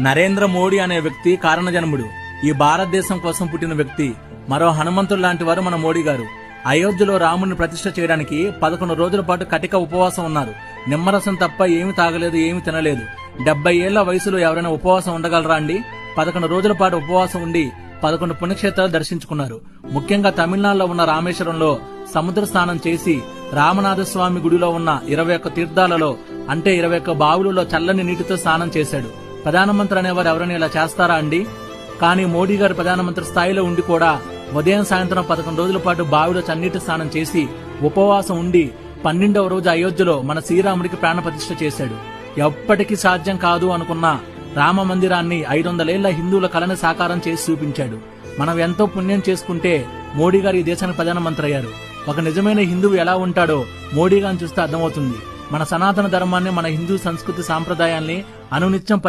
నరేంద్ర మోడీ అనే వ్యక్తి కారణజన్ముడు. ఈ భారతదేశం కోసం పుట్టిన వ్యక్తి. మరో హనుమంతుడు లాంటి వారు మన మోడీ గారు. అయోధ్యలో రాముడిని ప్రతిష్ఠ చేయడానికి 11 రోజుల పాటు కటిక ఉపవాసం ఉన్నారు. నిమ్మరసం తప్ప ఏమి తాగలేదు, ఏమి తినలేదు. 70 ఏళ్ల వయసులో ఎవరైనా ఉపవాసం ఉండగలరా అండి? 11 రోజుల పాటు ఉపవాసం ఉండి 11 పుణ్యక్షేత్రాలు దర్శించుకున్నారు. ముఖ్యంగా తమిళనాడులో ఉన్న రామేశ్వరంలో సముద్ర స్నానం చేసి, రామనాథస్వామి గుడిలో ఉన్న 21 తీర్థాలలో అంటే 21 బావులలో చల్లని నీటితో స్నానం చేశాడు. ప్రధానమంత్రి అనేవారు ఎవరైనా ఇలా చేస్తారా అండి? కానీ మోడీ గారు ప్రధానమంత్రి స్థాయిలో ఉండి కూడా ఉదయం సాయంత్రం 11 రోజుల పాటు బావిలో చన్నీటి స్నానం చేసి ఉపవాసం ఉండి 12వ రోజు అయోధ్యలో మన శ్రీరాముడికి ప్రాణప్రతిష్ఠ చేశాడు. ఎప్పటికీ సాధ్యం కాదు అనుకున్న రామ మందిరాన్ని 500 ఏళ్ల హిందువుల కళని సాకారం చేసి చూపించాడు. మనం ఎంతో పుణ్యం చేసుకుంటే మోడీ గారు ఈ దేశానికి ప్రధానమంత్రి అయ్యారు. ఒక నిజమైన హిందువు ఎలా ఉంటాడో మోడీ గారిని చూస్తే అర్థమవుతుంది. మన సనాతన ధర్మాన్ని, మన హిందూ సంస్కృతి సాంప్రదాయాల్ని అనునిత్యం